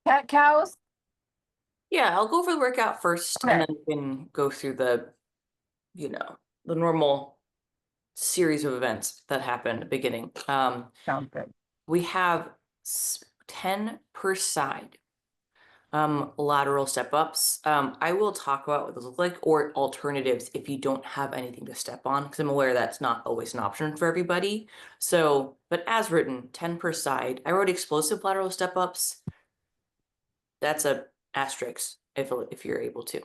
Cat cows? Yeah, I'll go over the workout first and Okay. then we can go through the normal series of events that happen at the beginning. Sounds good. We have 10 per side. Lateral step ups. I will talk about what those look like or alternatives if you don't have anything to step on, because I'm aware that's not always an option for everybody. So, but as written, 10 per side. I wrote explosive lateral step ups. That's a asterisk if you're able to.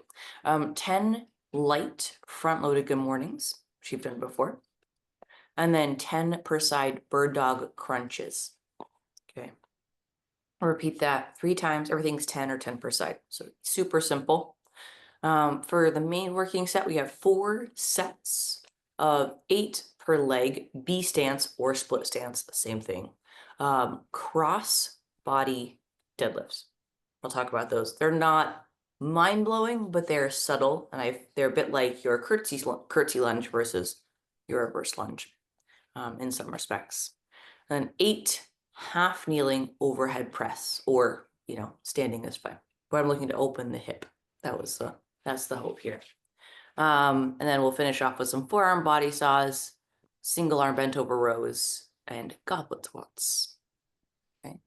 10 light front loaded good mornings, which you've done before. And then 10 per side bird dog crunches. Okay. I'll repeat that 3 times. Everything's 10 or 10 per side. So super simple. For the main working set, we have 4 sets of 8 per leg, B stance or split stance, same thing. Cross body deadlifts. I'll talk about those. They're not mind-blowing, but they're subtle, and they're a bit like your curtsy lunge versus your reverse lunge in some respects. And 8 half kneeling overhead press, or standing is fine. But I'm looking to open the hip. That's the hope here. And then we'll finish off with some forearm body saws, single arm bent over rows, and goblet squats. Okay.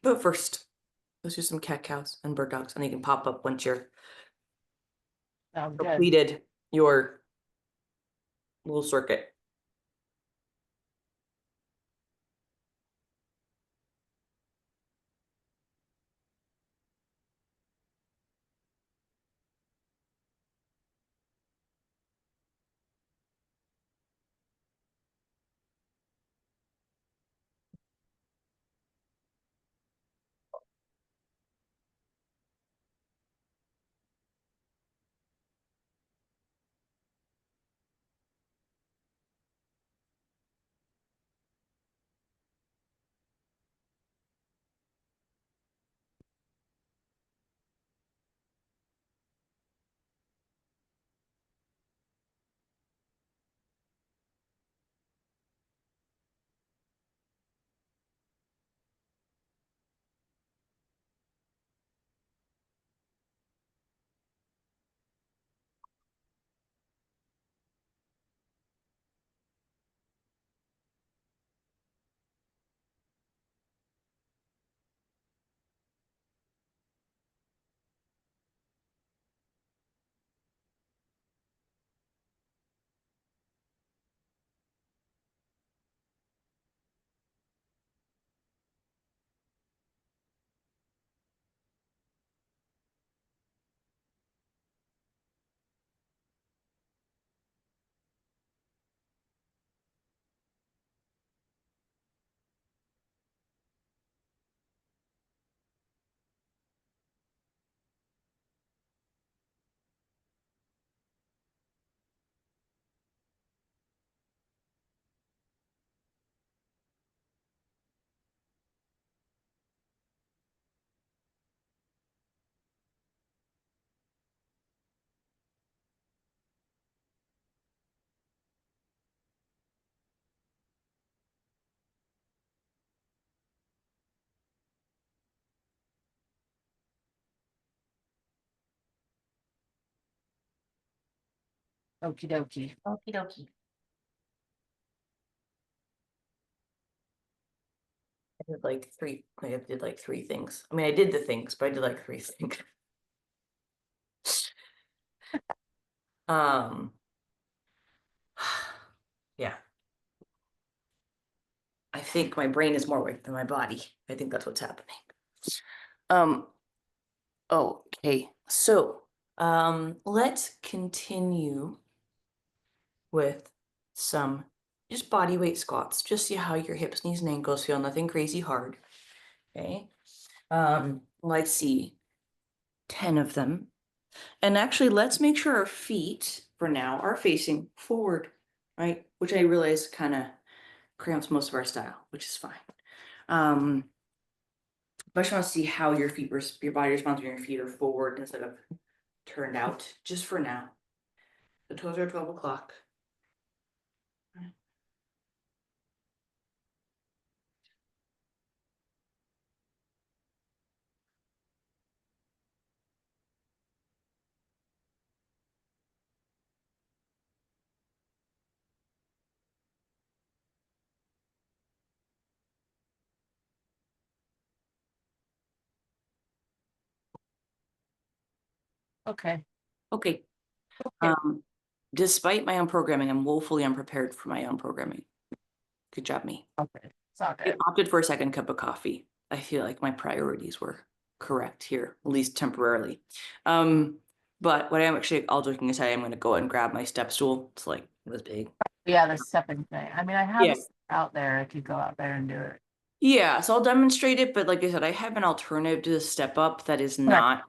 But first, let's do some cat cows and bird dogs, and you can pop up once you're Sounds good. completed your little circuit. Okie dokie. Okie dokie. I did like three things. I mean, I did the things, but I did like 3 things. Um, yeah. I think my brain is more awake than my body. I think that's what's happening. Um, okay, so let's continue with some just body weight squats. Just see how your hips, knees, and ankles feel. Nothing crazy hard. Okay. Let's see, 10 of them. And actually, let's make sure our feet for now are facing forward, right? Which I realize kind of cramps most of our style, which is fine. But I just want to see how your body responds when your feet are forward instead of turned out, just for now. The toes are 12 o'clock. Okay. Okay. Okay. Despite my own programming, I'm woefully unprepared for my own programming. Good job, me. Okay. It's all I good. opted for a second cup of coffee. I feel like my priorities were correct here, at least temporarily. But what I'm actually, all joking aside, I'm going to go and grab my step stool. It's like, it was big. Yeah, the stepping thing. I mean, I have Yeah. it out there. I could go out there and do it. Yeah, so I'll demonstrate it, but like I said, I have an alternative to the step up that is Okay. not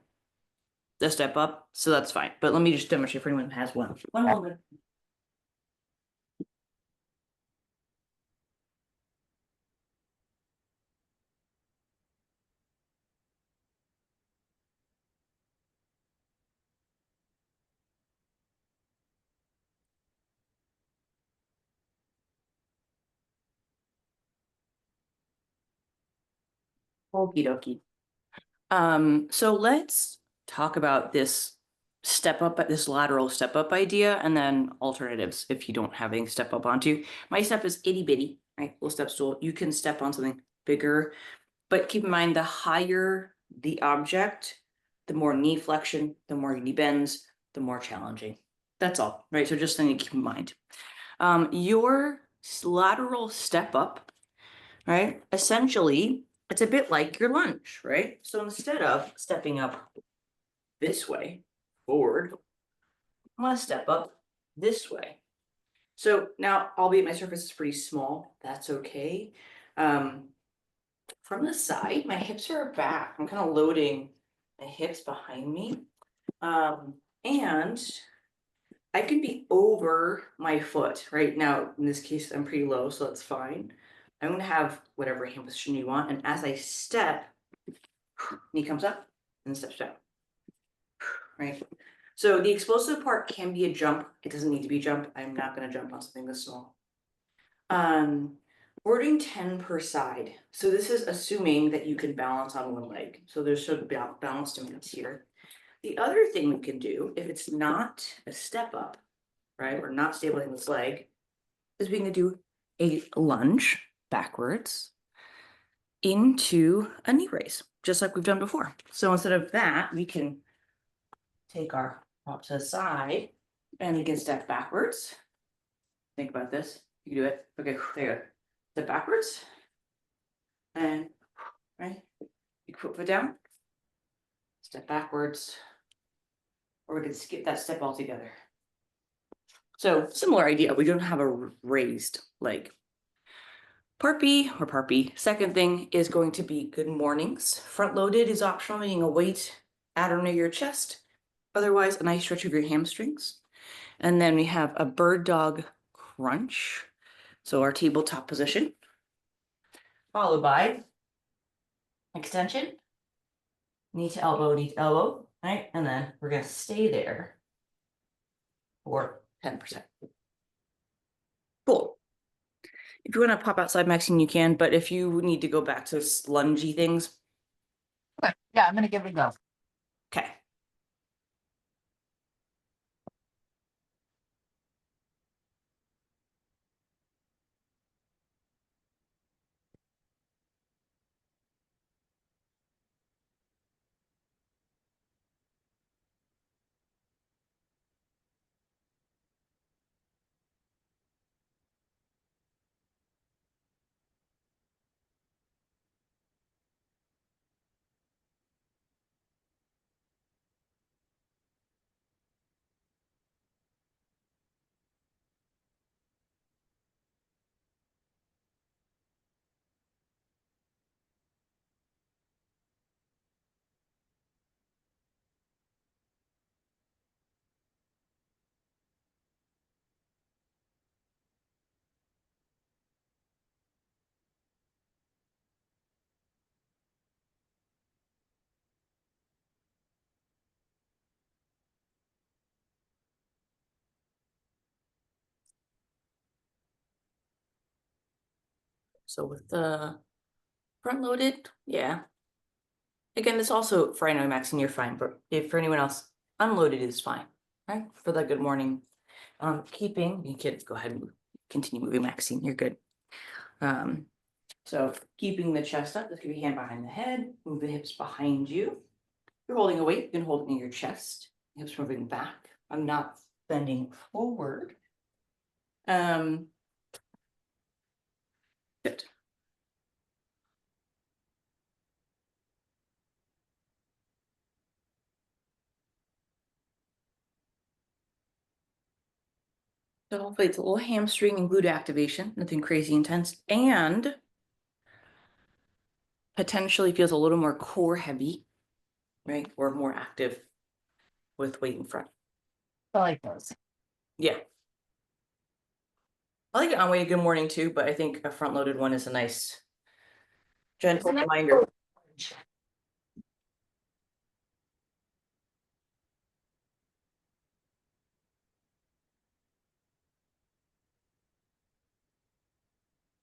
the step up, so that's fine. But let me just demonstrate for anyone who has one. One moment. Okie dokie. So let's talk about this step up, this lateral step up idea, and then alternatives if you don't have anything to step up onto. My step is itty bitty, right? Little step stool. You can step on something bigger, but keep in mind the higher the object, the more knee flexion, the more knee bends, the more challenging. That's all, right? So just something to keep in mind. Your lateral step up, right? Essentially, it's a bit like your lunge, right? So instead of stepping up this way, forward, I'm gonna step up this way. So now, albeit my surface is pretty small, that's okay. From the side, my hips are back. I'm kind of loading my hips behind me. And I can be over my foot right now. In this case, I'm pretty low, so that's fine. I'm gonna have whatever hand position you want. And as I step, knee comes up and steps down, right? So the explosive part can be a jump. It doesn't need to be a jump. I'm not gonna jump on something this small. We're 10 per side. So this is assuming that you can balance on one leg. So there's sort of balance demands here. The other thing we can do, if it's not a step up, right, we're not stabilizing this leg, is we can do a lunge backwards into a knee raise, just like we've done before. So instead of that, we can take our prop to the side and we can step backwards. Think about this. You can do it. Okay, there you go. Step backwards and right. You put foot down, step backwards, or we can skip that step altogether. So similar idea. We don't have a raised leg. Part B or part B, second thing is going to be good mornings. Front loaded is optional, meaning a weight at or near your chest. Otherwise, a nice stretch of your hamstrings. And then we have a bird dog crunch. So our tabletop position, followed by extension, knee to elbow, right? And then we're gonna stay there for 10%. Cool. If you want to pop outside, Maxine, you can, but if you need to go back to lungy things, Okay. Yeah, I'm gonna give it a go. okay. So with the front loaded, yeah. Again, this also for I know Maxine, you're fine, but if for anyone else, unloaded is fine, right? For the good morning. Keeping, you can go ahead and continue moving, Maxine, you're good. So keeping the chest up, let's give your hand behind the head, move the hips behind you. You're holding a weight, you can hold it near your chest. hips moving back. I'm not bending forward. Good. So hopefully it's a little hamstring and glute activation, nothing crazy intense, and potentially feels a little more core heavy, right? Or more active with weight in front. I like those. Yeah. I like it on way to good morning too, but I think a front loaded one is a nice gentle reminder.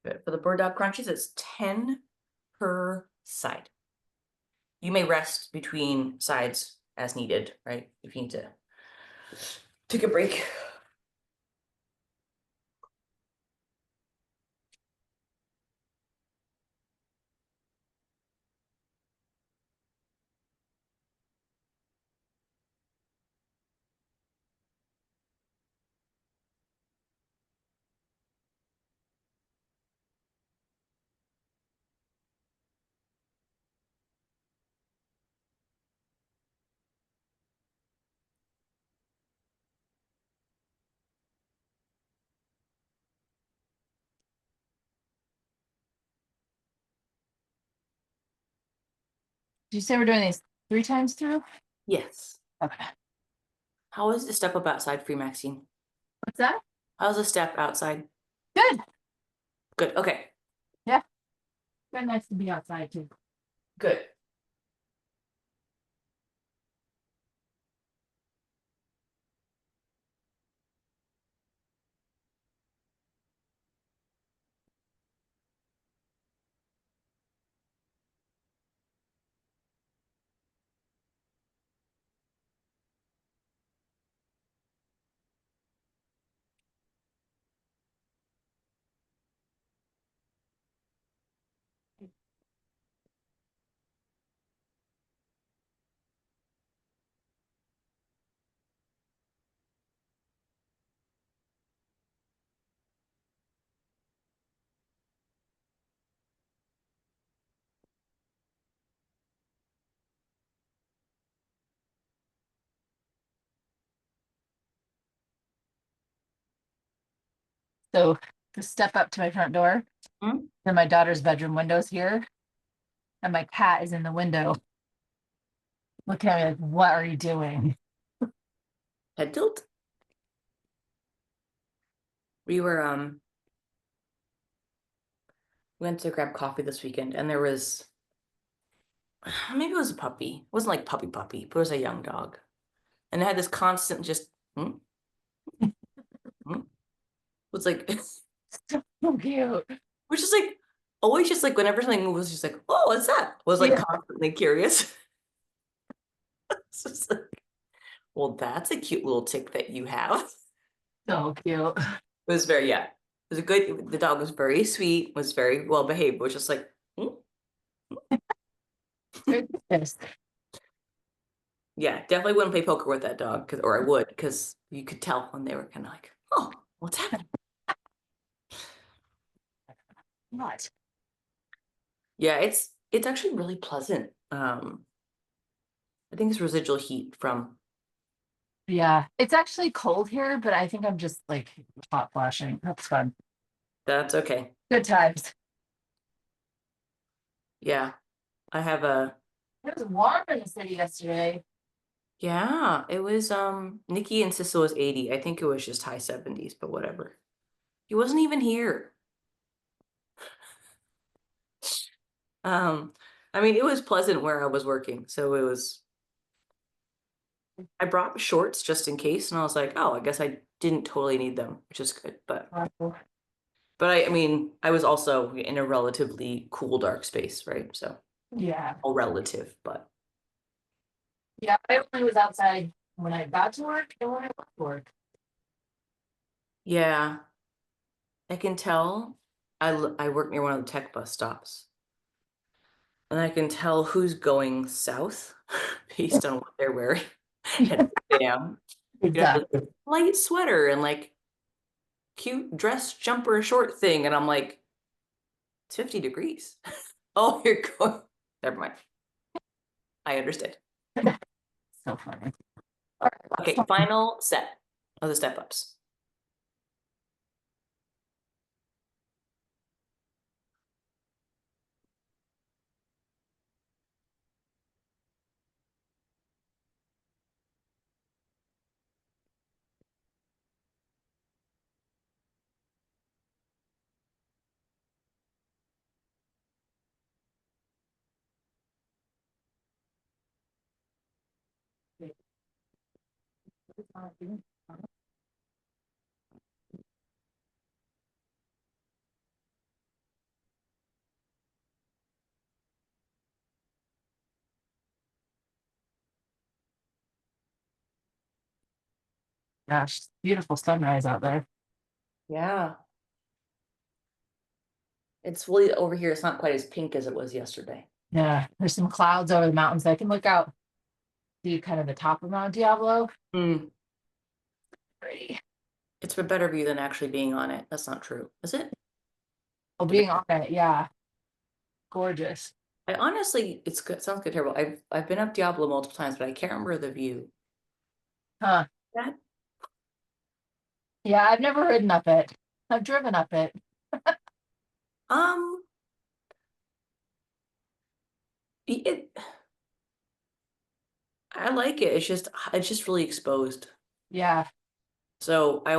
Good. For the bird dog crunches, it's 10 per side. You may rest between sides as needed, right? If you need to take a break. Did you say we're doing these 3 times through? Yes. Okay. How is the step up outside for you, Maxine? What's that? How's the step outside? Good. Good. Okay. Yeah. Very nice to be outside too. Good. So to step up to my front door, Hmm? then my daughter's bedroom window's here, and my cat is in the window looking at me like, what are you doing? Head tilt. We went to grab coffee this weekend, and there was maybe it was a puppy. It wasn't like puppy, but it was a young dog, and it had this constant just. Hmm? Hmm? It was like, So cute. which is like always just like whenever something moves, just like, oh, what's that? Was like Yeah. constantly curious. So it's like, well, that's a cute little tick that you have. So cute. It was very, yeah. It was a good, the dog was very sweet, was very well behaved, was just like, hmm? Very pissed. Yeah, definitely wouldn't play poker with that dog, cause, or I would, because you could tell when they were kind of like, oh, what's happening? What? Yeah, it's actually really pleasant. I think it's residual heat from. Yeah. It's actually cold here, but I think I'm just like hot flashing. That's fun. That's okay. Good times. Yeah, I have a. It was warm in the city yesterday. Yeah, it was Nikki and Sissel was 80. I think it was just high 70s, but whatever. He wasn't even here. Um, I mean, it was pleasant where I was working, so it was. I brought shorts just in case, and I was like, oh, I guess I didn't totally need them, which is good. But I mean, I was also in a relatively cool, dark space, right? So Yeah. all relative, but Yeah. I only was outside when I got to work and when I left work. yeah, I can tell. I work near one of the tech bus stops, and I can tell who's going south based on what they're wearing. and bam, you have Exactly. this light sweater and like cute dress jumper short thing. And I'm like, it's 50 degrees. Oh, you're going. Never mind. I understand. So funny. All right, last Okay, one. final set of the step ups. Gosh, beautiful sunrise out there. Yeah. It's really over here. It's not quite as pink as it was yesterday. Yeah, there's some clouds over the mountains. I can look out, see kind of the top of Mount Diablo. Mm, Pretty. it's a better view than actually being on it. That's not true, is it? Oh, being on it, yeah, gorgeous. I honestly, it's good. Sounds good, terrible. I've been up Diablo multiple times, but I can't remember the view. Huh. That Yeah, I've never ridden up it. I've driven up it. um, it I like it. It's just really exposed. Yeah, So I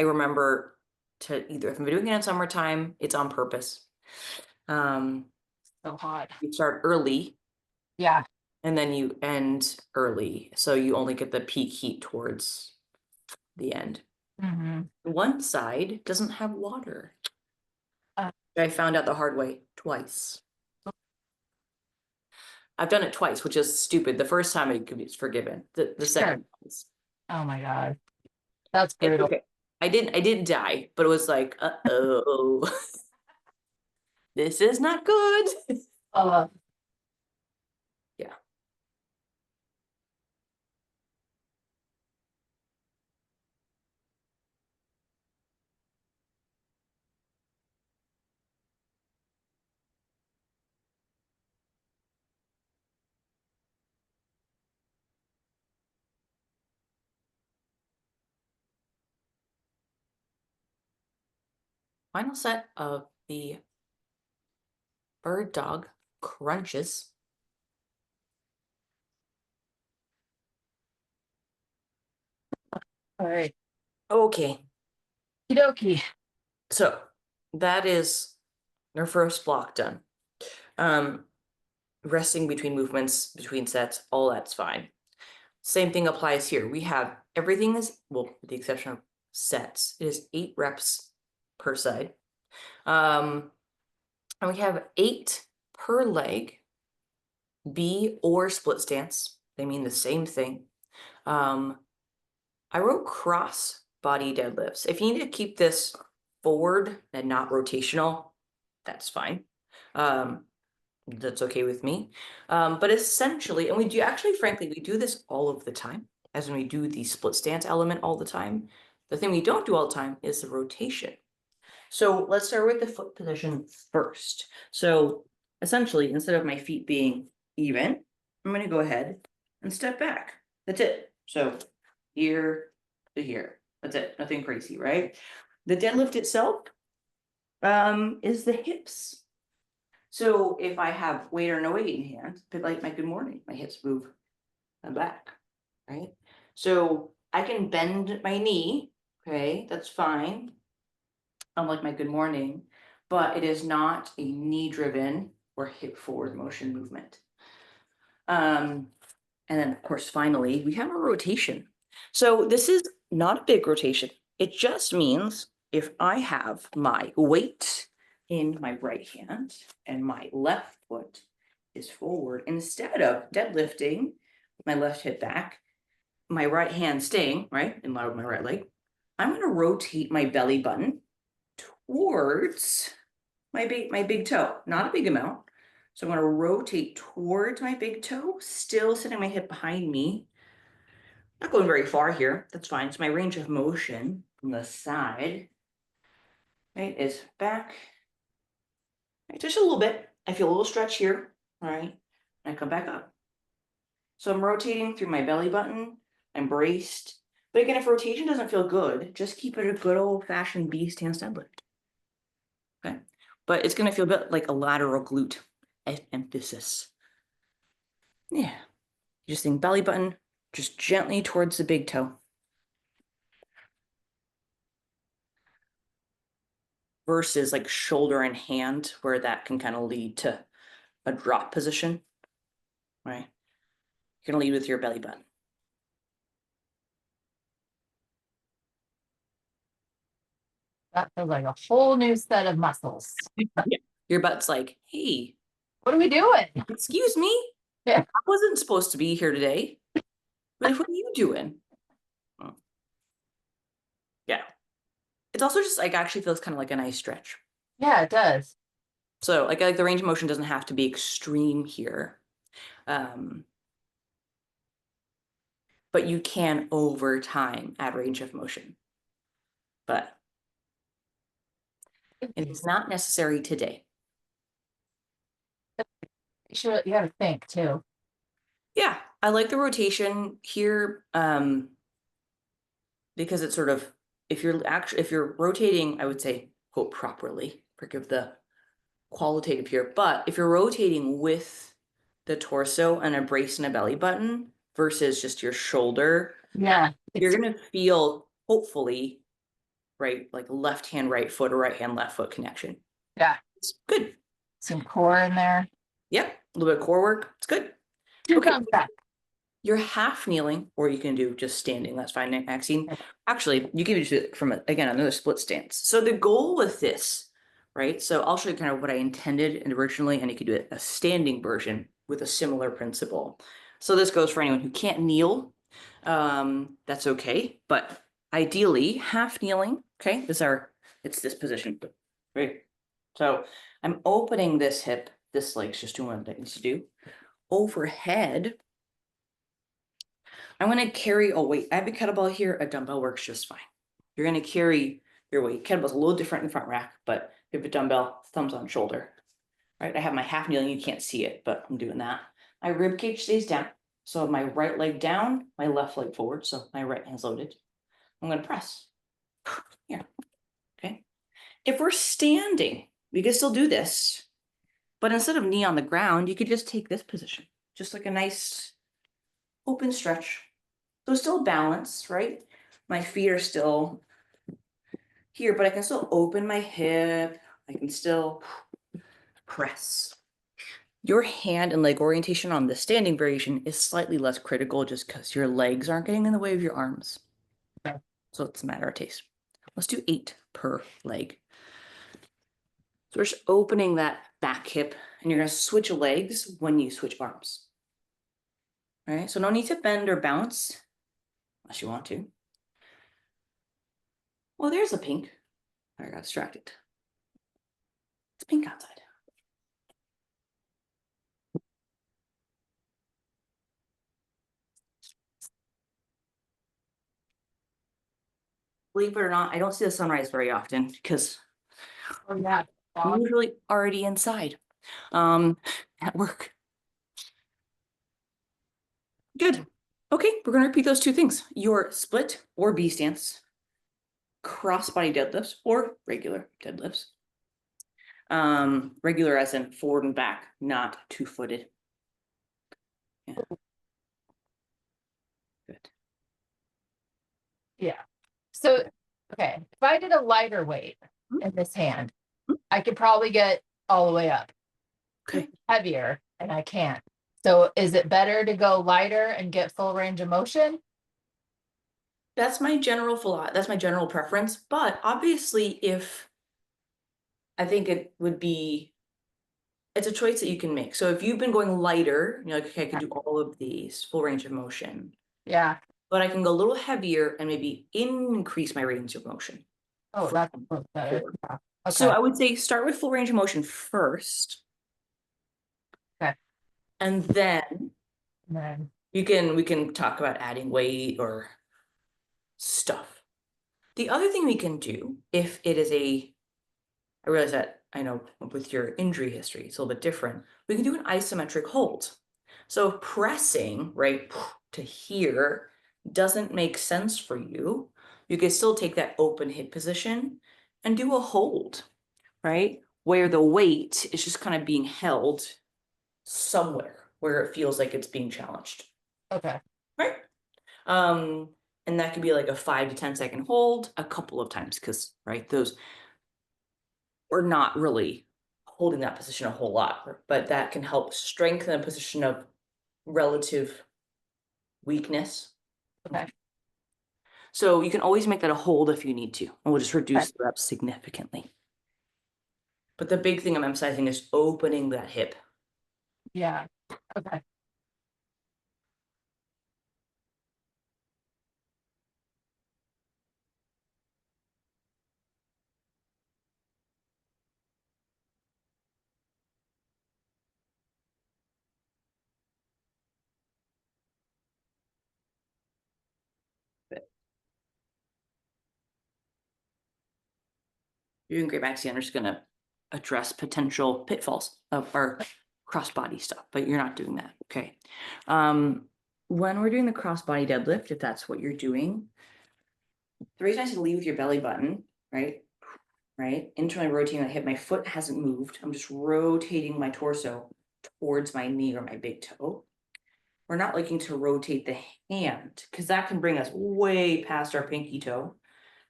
remember to either if I'm doing it in summertime, it's on purpose. Um, so hot. you start early Yeah. and then you end early, so you only get the peak heat towards the end. Hmm. One side doesn't have water. Uh, I found out the hard way twice. I've done it twice, which is stupid. The first time it could be forgiven. The sure. second one's Oh my God. That's it's brutal. okay. I didn't die, but it was like, uh-oh, this is not good. Uh, Yeah. Final set of the bird dog crunches. all right. Okay, Okie so that is our first block done. Um, resting between movements, between sets, all that's fine. Same thing applies here. We have everything is, well, with the exception of sets, it is 8 reps per side. And we have 8 per leg, B or split stance. They mean the same thing. I wrote cross body deadlifts. If you need to keep this forward and not rotational, that's fine. That's okay with me. But essentially, and we do actually, frankly, we do this all of the time, as when we do the split stance element all the time. The thing we don't do all the time is the rotation. So let's start with the foot position first. So essentially, instead of my feet being even, I'm going to go ahead and step back. That's it. So here to here. That's it. Nothing crazy, right? The deadlift itself is the hips. So if I have weight or no weight in hand, but like my good morning, my hips move and back, right? So I can bend my knee, okay, that's fine. Unlike my good morning, but it is not a knee driven or hip forward motion movement. And then of course, finally, we have a rotation. So this is not a big rotation. It just means if I have my weight in my right hand and my left foot is forward, instead of deadlifting with my left hip back, my right hand staying, right, in line with my right leg, I'm going to rotate my belly button towards my big toe, not a big amount. So I'm going to rotate towards my big toe, still sitting my hip behind me. Not going very far here. That's fine. So my range of motion from the side, right, is back. Right, just a little bit. I feel a little stretch here. All right. And I come back up. So I'm rotating through my belly button. I'm braced. But again, if rotation doesn't feel good, just keep it a good old-fashioned B stance deadlift. Okay. But it's going to feel a bit like a lateral glute emphasis. Yeah. Just think belly button, just gently towards the big toe. Versus like shoulder and hand, where that can kind of lead to a drop position, right? You're going to lead with your belly button. That feels like a whole new set of muscles. Yeah. Your butt's like, hey, What are we doing? excuse me? Yeah. I wasn't supposed to be here today. What are you doing? Oh. Yeah. It's also just like actually feels kind of like a nice stretch. Yeah, it does. So like the range of motion doesn't have to be extreme here. But you can over time add range of motion. But it is not necessary today. You got to think too. Yeah, I like the rotation here because it's sort of, if you're rotating, I would say, quote, properly, forgive the qualitative here, but if you're rotating with the torso and a brace and a belly button versus just your shoulder, Yeah. you're going to feel, hopefully, right, like left hand, right foot, or right hand, left foot connection. Yeah. It's good. Some core in there. Yep, a little bit of core work. It's good. Two Okay. thumbs up. You're half kneeling, or you can do just standing. That's fine, Maxine. Actually, you can do it from, again, another split stance. So the goal with this, right? So I'll show you kind of what I intended originally, and you can do it a standing version with a similar principle. So this goes for anyone who can't kneel. That's okay. But ideally, half kneeling, okay, it's this position, right? So I'm opening this hip, this leg's just doing what it needs to do. Overhead, I'm going to carry a weight. I have a kettlebell here. A dumbbell works just fine. You're going to carry your weight. Kettlebell's a little different in front rack, but if a dumbbell, thumbs on shoulder. Right? I have my half kneeling. You can't see it, but I'm doing that. My rib cage stays down. So my right leg down, my left leg forward. So my right hand's loaded. I'm going to press. Here. Okay. If we're standing, we can still do this. But instead of knee on the ground, you could just take this position. Just like a nice open stretch. So still balance, right? My feet are still here, but I can still open my hip. I can still press. Your hand and leg orientation on the standing variation is slightly less critical just because your legs aren't getting in the way of your arms. Okay. So it's a matter of taste. Let's do 8 per leg. So we're just opening that back hip, and you're going to switch legs when you switch arms. All right, so no need to bend or bounce unless you want to. Well, there's a pink. I got distracted. It's pink outside. Believe it or not, I don't see the sunrise very often because Oh, yeah. I'm usually already inside at work. Good. Okay, we're going to repeat those two things. Your split or B stance, cross-body deadlifts or regular deadlifts. Regular as in forward and back, not two-footed. Yeah. Good. Yeah. So, okay, if I did a lighter weight in this hand, I could probably get all the way up. Okay. Heavier, and I can't. So is it better to go lighter and get full range of motion? That's my general preference. But obviously, if I think it would be, it's a choice that you can make. So if you've been going lighter, you're like, okay, I can do all of these full range of motion. Yeah. But I can go a little heavier and maybe increase my range of motion. Oh, that's a little better. Yeah. Okay. So I would say start with full range of motion first. Okay. And then And then we can talk about adding weight or stuff. The other thing we can do, if it is I realize that I know with your injury history, it's a little bit different. We can do an isometric hold. So pressing, right, to here doesn't make sense for you. You can still take that open hip position and do a hold, right? Where the weight is just kind of being held somewhere where it feels like it's being challenged, Okay. right? And that could be like a 5 to 10 second hold a couple of times because, right, those we're not really holding that position a whole lot, but that can help strengthen a position of relative weakness. Okay. So you can always make that a hold if you need to, and we'll just Okay. reduce the reps significantly. But the big thing I'm emphasizing is opening that hip. Yeah. Okay. You're doing great, Maxie. I'm just gonna address potential pitfalls of our crossbody stuff, but you're not doing that. Okay. When we're doing the crossbody deadlift, if that's what you're doing, the reason I said lead with your belly button, right? Right? Internally rotating my hip, my foot hasn't moved. I'm just rotating my torso towards my knee or my big toe. We're not looking to rotate the hand because that can bring us way past our pinky toe.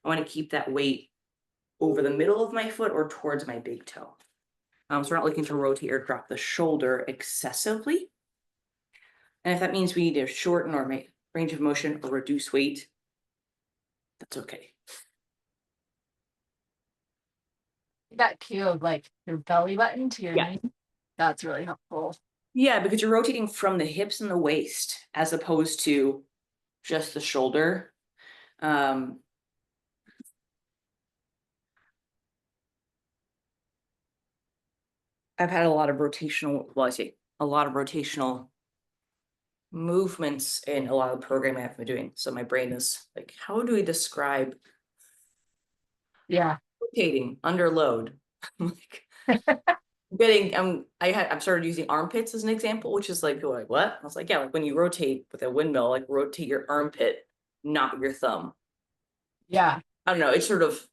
I want to keep that weight over the middle of my foot or towards my big toe. So we're not looking to rotate or drop the shoulder excessively. And if that means we need to shorten our range of motion or reduce weight, that's okay. That cue of like your belly button to your Yeah. knee. That's really helpful. Yeah, because you're rotating from the hips and the waist as opposed to just the shoulder. I've had a lot of rotational, well, I say a lot of rotational movements in a lot of the programming I've been doing. So my brain is like, how do we describe Yeah. rotating under load? Like getting I'm started using armpits as an example, which is like people are like, what? I was like, yeah, like when you rotate with a windmill, like rotate your armpit, not your thumb. Yeah. I don't know, it's sort of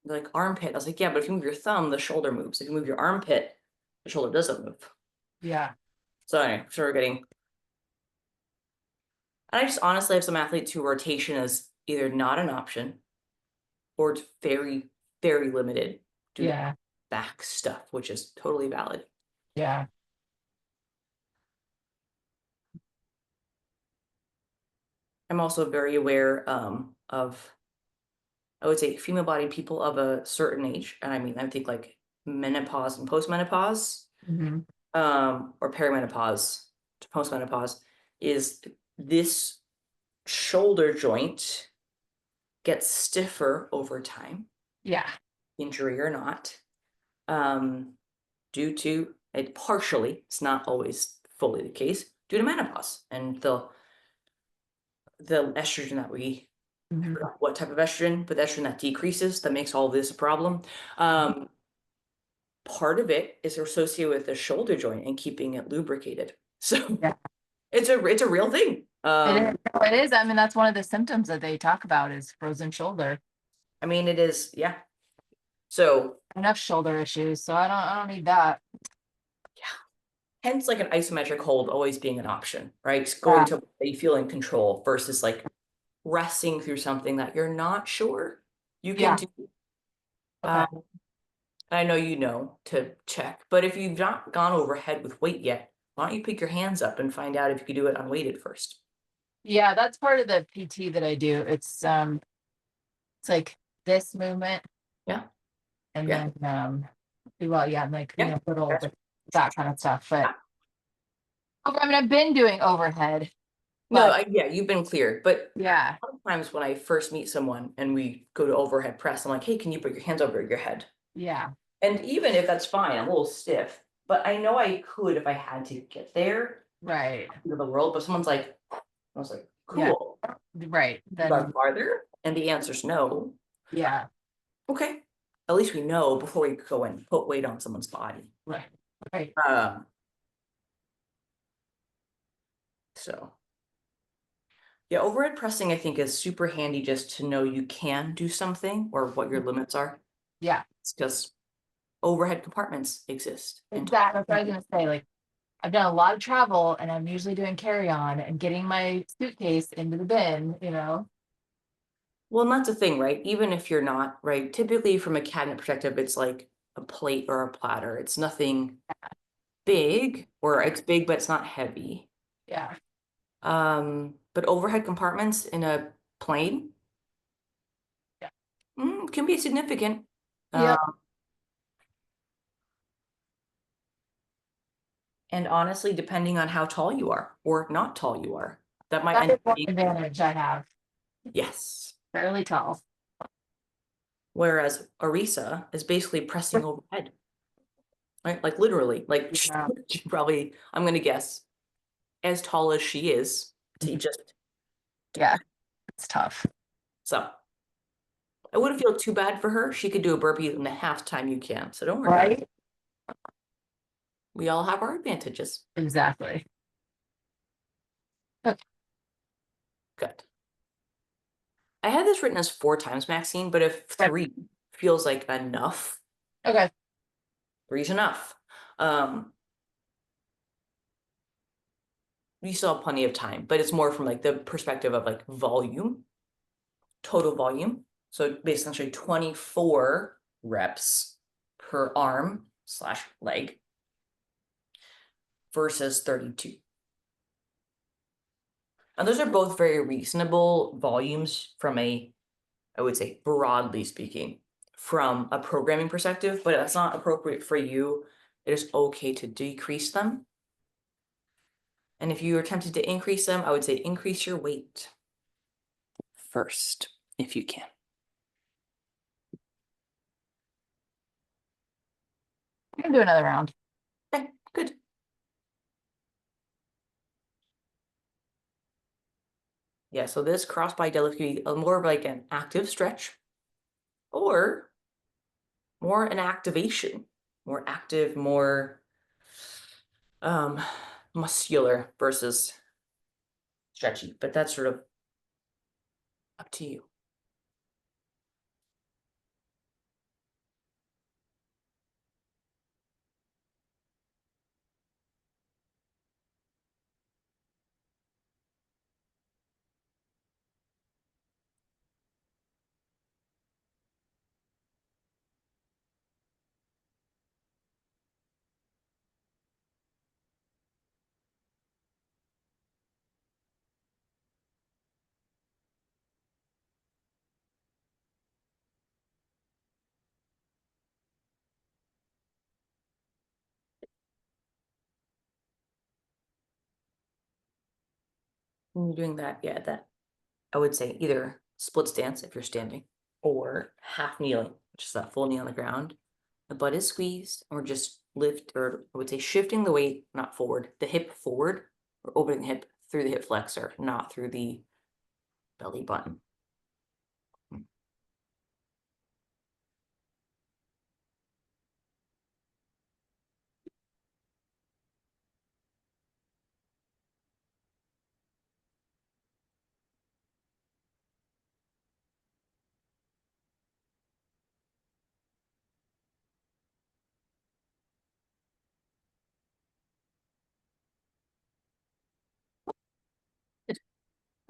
like armpit. I was like, yeah, but if you move your thumb, the shoulder moves. If you move your armpit, the shoulder doesn't move. Yeah. So anyway, sort of getting. And I just honestly have some athletes who rotation is either not an option or it's very, very limited due to Yeah. back stuff, which is totally valid. Yeah. I'm also very aware of, I would say, female bodied people of a certain age. And I mean, I think like menopause and postmenopause, Mm-hmm. or perimenopause to postmenopause, is this shoulder joint gets stiffer over time, Yeah. injury or not, due to it partially, it's not always fully the case, due to menopause and the estrogen that we, I Mm-hmm. forgot what type of estrogen, but the estrogen that decreases, that makes all this a problem. Part of it is associated with the shoulder joint and keeping it lubricated. So Yeah. it's a real thing. It is. It is. I mean, that's one of the symptoms that they talk about is frozen shoulder. I mean, it is, yeah. So Enough shoulder issues, so I don't need that. hence like an isometric hold always being an option, right? Going Yeah. to that you feel in control versus like resting through something that you're not sure you can Yeah. do. Okay. I know you know to check, but if you've not gone overhead with weight yet, why don't you pick your hands up and find out if you can do it unweighted first? Yeah, that's part of the PT that I do. It's like this movement Yeah, and yeah, then well, yeah, like yeah. little That's- that kind of stuff. But I mean, I've been doing overhead, No, but yeah, you've been cleared, but yeah, sometimes when I first meet someone and we go to overhead press, I'm like, hey, can you put your hands over your head? yeah, And even if that's fine, I'm a little stiff, but I know I could if I had to get there. Right. end of the world, but someone's like, I was like, Yeah. cool. Right. You got Then farther? And the answer's no. yeah. Okay. At least we know before we go and put weight on someone's body. Right. Right. So yeah, overhead pressing I think is super handy just to know you can do something or what your limits are. Yeah. It's because overhead compartments exist. Exactly. That's what I was gonna say. Like I've done a lot of travel and I'm usually doing carry-on and getting my suitcase into the bin, you know. Well, and that's the thing, right? Even if you're not, right? Typically from a cabinet perspective, it's like a plate or a platter. It's nothing big, or it's big, but it's not heavy. Yeah. But overhead compartments in a plane Yeah. can be significant. Yep. And honestly, depending on how tall you are or not tall you are, that might That end is up one being, advantage I have. yes. Fairly tall. Whereas Arisa is basically pressing overhead, right? Like literally, like Yeah. she probably, I'm going to guess, as tall as she is to Mhm. just, Yeah. It's tough. so I wouldn't feel too bad for her. She could do a burpee in the half time you can. So don't worry about it. Right? We all have our advantages. Exactly. Okay. Good. I had this written as 4 times, Maxine, but if 3 feels like enough, Okay. 3's enough. We still have plenty of time, but it's more from like the perspective of like volume, total volume. So basically 24 reps per arm / leg versus 32. And those are both very reasonable volumes from a, I would say, broadly speaking, from a programming perspective, but that's not appropriate for you. It is okay to decrease them. And if you are tempted to increase them, I would say increase your weight first, if you can. We can do another round. Okay, good. Yeah, so this cross body deadlift could be more of like an active stretch or more an activation, more active, more um, muscular versus stretchy, but that's sort of up to you. When you're doing that, yeah, that I would say either split stance if you're standing or half kneeling, which is that full knee on the ground. The butt is squeezed, or just lift, or I would say shifting the weight, not forward, the hip forward, or opening the hip through the hip flexor, not through the belly button.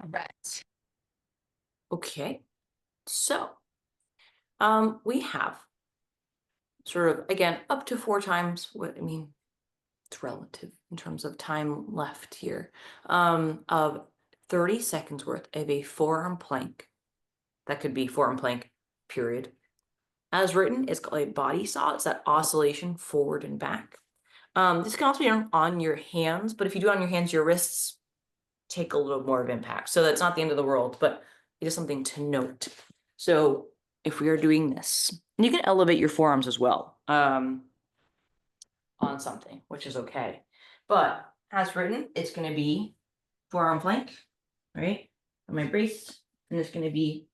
All right. Okay, so we have sort of again up to 4 times. What I mean, it's relative in terms of time left here. Of 30 seconds worth of a forearm plank. That could be forearm plank, period. As written, it's called a body saw. It's that oscillation forward and back. This can also be on your hands, but if you do it on your hands, your wrists take a little more of impact. So that's not the end of the world, but it is something to note. So if we are doing this, and you can elevate your forearms as well on something, which is okay. But as written, it's going to be forearm plank, right? On my brace, and it's going to be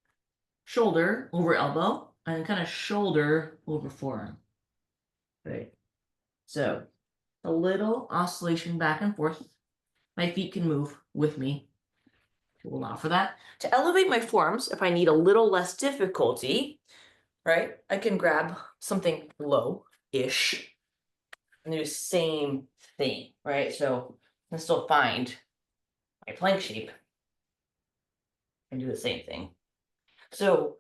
shoulder over elbow, and then kind of shoulder over forearm. Right. So a little oscillation back and forth. My feet can move with me. We'll allow for that. To elevate my forearms, if I need a little less difficulty, right, I can grab something low-ish and do the same thing, right? So I can still find my plank shape and do the same thing. So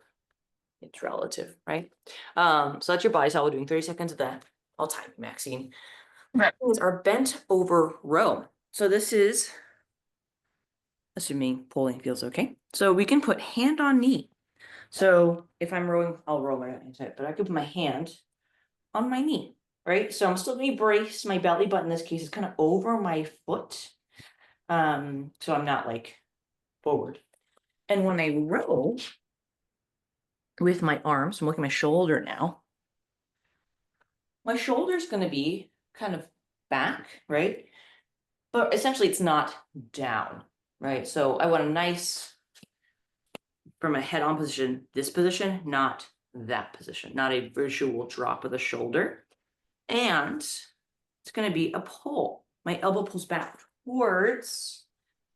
it's relative, right? So that's your body solid doing 30 seconds of that. I'll time it, Maxine. Right. These are bent over row. So this is assuming pulling feels okay. So we can put hand on knee. So if I'm rowing, I'll row my hand tight, but I could put my hand on my knee, right? So I'm still gonna be braced. My belly button in this case is kind of over my foot. So I'm not like forward. And when I row with my arms, I'm looking at my shoulder now. My shoulder is going to be kind of back, right? But essentially it's not down, right? So I want a nice, from a head-on position, this position, not that position, not a visual drop of the shoulder. And it's going to be a pull. My elbow pulls back towards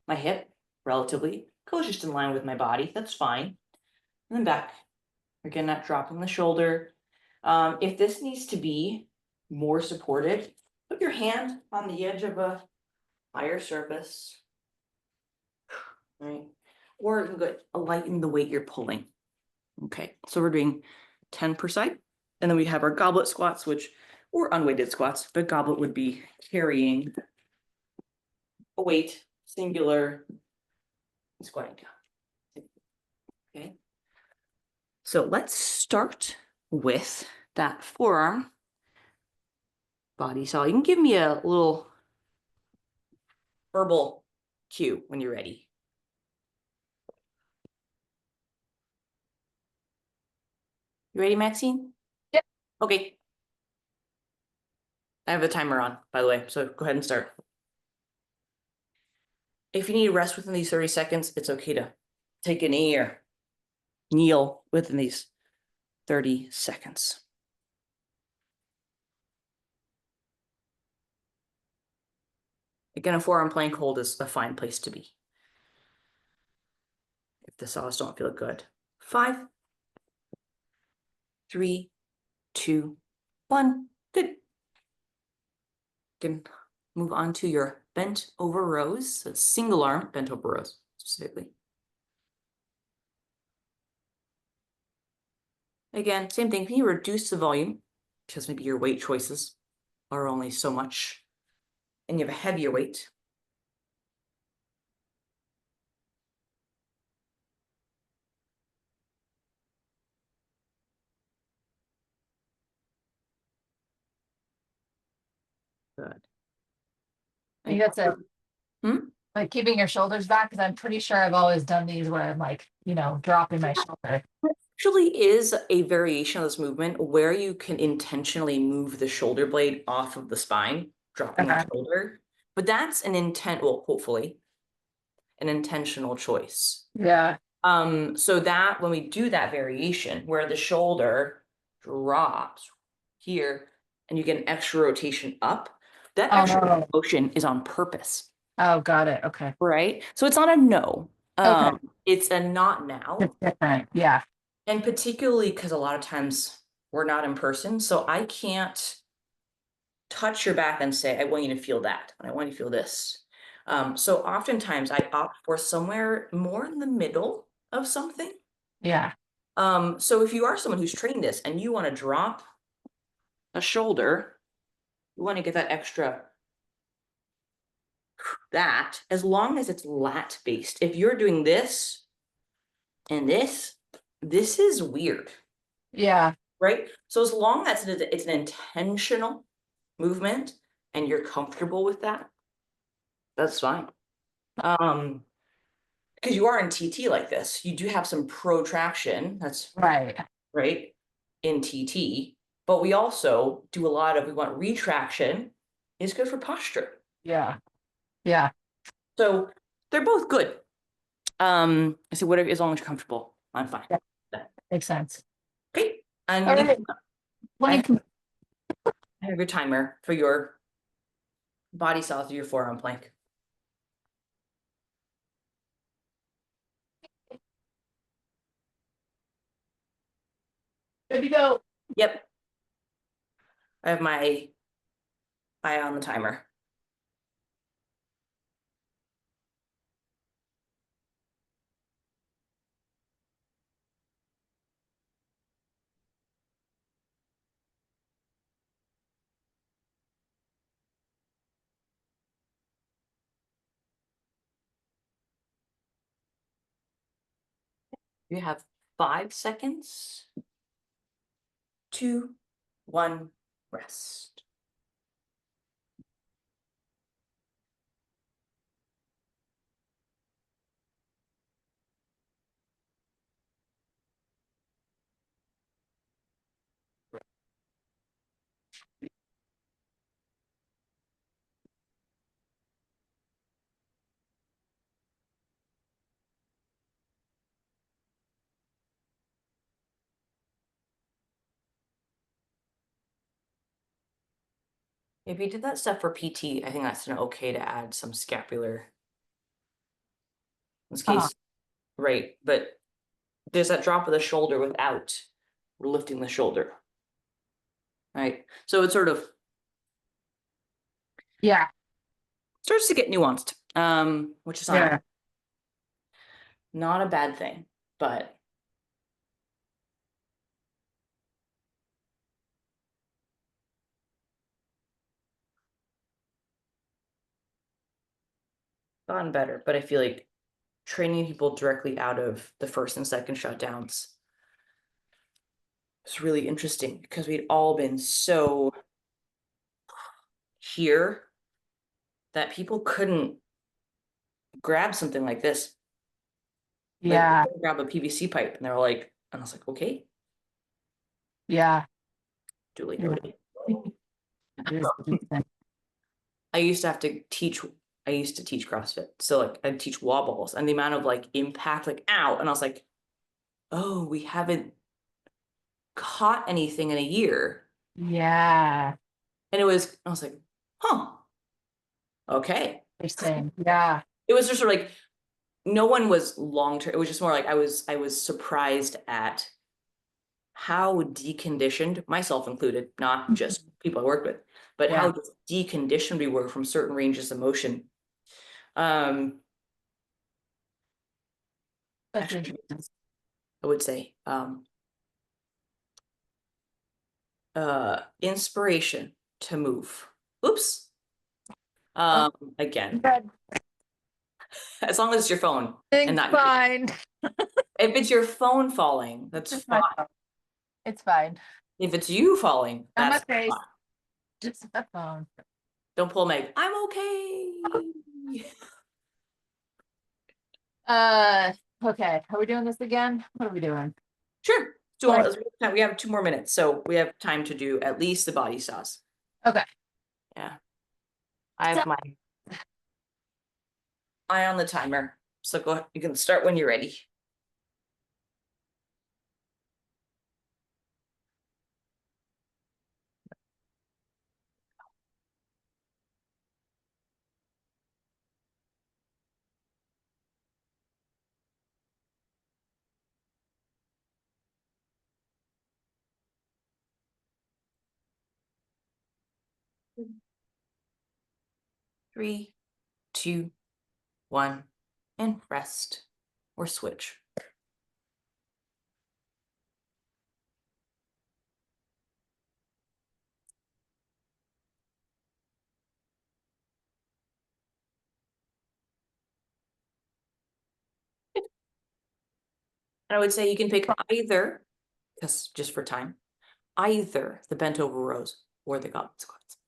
my hip, relatively, goes just in line with my body. That's fine. And then back. Again, not dropping the shoulder. If this needs to be more supported, put your hand on the edge of a higher surface, right? Or you can go lighten the weight you're pulling. Okay, so we're doing 10 per side. And then we have our goblet squats, or unweighted squats, but goblet would be carrying a weight, singular, and squatting down. Okay. So let's start with that forearm body solid. You can give me a little verbal cue when you're ready. You ready, Maxine? Yep. Okay. I have the timer on, by the way, so go ahead and start. If you need to rest within these 30 seconds, it's okay to take a knee or kneel within these 30 seconds. Again, a forearm plank hold is a fine place to be. If the saws don't feel good. 5, 3, 2, 1. Good. You can move on to your bent over rows. So single arm bent over rows specifically. Again, same thing. Can you reduce the volume? Because maybe your weight choices are only so much and you have a heavier weight. Good. I think that's a Hmm? like keeping your shoulders back, because I'm pretty sure I've always done these where I'm like, dropping my shoulder. Actually is a variation of this movement where you can intentionally move the shoulder blade off of the spine, dropping the shoulder. But that's an intent, well, hopefully, an intentional choice. Yeah. So that when we do that variation where the shoulder drops here and you get an extra rotation up, that extra motion is on purpose. Oh, got it. Okay. Right? So it's not a no. Okay. It's a not now. It's different. Yeah. And particularly because a lot of times we're not in person. So I can't touch your back and say, I want you to feel that. And I want you to feel this. So oftentimes I opt for somewhere more in the middle of something. Yeah. So if you are someone who's trained this and you want to drop a shoulder, you want to get that extra, that, as long as it's lat based. If you're doing this and this is weird. Yeah. Right? So as long as it's an intentional movement and you're comfortable with that, that's fine. Because you are in TT like this, you do have some protraction. That's Right. right in TT, but we also do a lot of, we want retraction is good for posture. Yeah. Yeah. So they're both good. I said, whatever, as long as you're comfortable, I'm fine. Yeah. Makes sense. Okay. And All right. I Plank. have your timer for your body saws, your forearm plank. Good to go. Yep. I have my eye on the timer. You have 5 seconds. 2, 1, rest. If you did that stuff for PT, I think that's an okay to add some scapular. In this case, right, but there's that drop of the shoulder without lifting the shoulder. Right. So it's sort of Yeah. starts to get nuanced, which is Yeah. not a bad thing, but gotten better. But I feel like training people directly out of the first and second shutdowns is really interesting because we'd all been so here that people couldn't grab something like this. Like Yeah. grab a PVC pipe, and they were like, and I was like, okay, Yeah. duly Yeah. noted. It is interesting. I used to have to teach. I used to teach CrossFit, so like I'd teach wall balls, and the amount of like impact, like ow, and I was like, oh, we haven't caught anything in a year, Yeah. and I was like, huh, okay. Interesting. Yeah. It was just sort of like no one was long term. It was just more like I was surprised at how deconditioned, myself included, not just people I worked with, but Yeah. how deconditioned we were from certain ranges of motion. Um, That's actually, interesting. I would say inspiration to move. Oops. Oh, Again, good. as long as it's your phone and Things not your, fine. if it's your phone falling, that's Just fine. my phone. It's fine. If it's you falling, On my that's face. fine. Just my phone. Don't pull Meg. I'm okay. Uh, okay. Are we doing this again? What are we doing? Sure. So Like, we have 2 more minutes, so we have time to do at least the body saws. okay. Yeah. I So, have my eye on the timer. So go ahead. You can start when you're ready. Three, two, one, and rest or switch. And I would say you can pick either, because just for time, either the bent over rows or the goblet squats.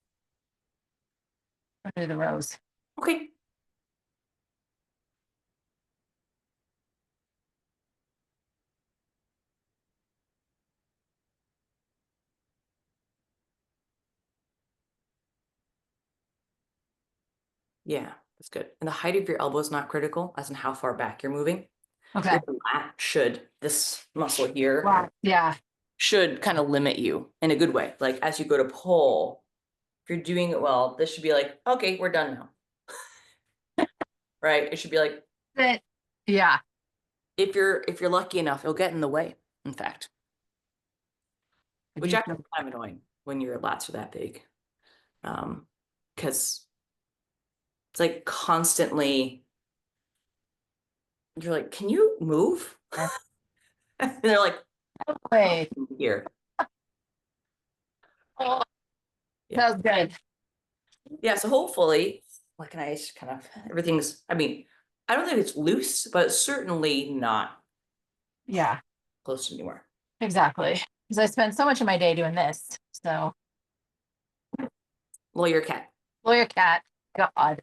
do the rows. Okay. Yeah. That's good. And the height of your elbow is not critical, as in how far back you're moving. Okay. Your lat should, this muscle here Wow. Yeah. should kind of limit you in a good way. Like as you go to pull, if you're doing it well, this should be like, okay, we're done now. Right? It should be like, Yeah. if you're lucky enough, it'll get in the way, in fact. I Which do actually feel- is kind of annoying when your lats are that big. Because it's like constantly, you're like, can you move? And they're like, Wait. here. Oh, Yeah. sounds good. Yeah. So hopefully, like, and I just kind of, everything's, I mean, I don't think it's loose, but it's certainly not Yeah, close to anywhere. exactly. Because I spend so much of my day doing this. So, Lawyer cat. lawyer cat, God.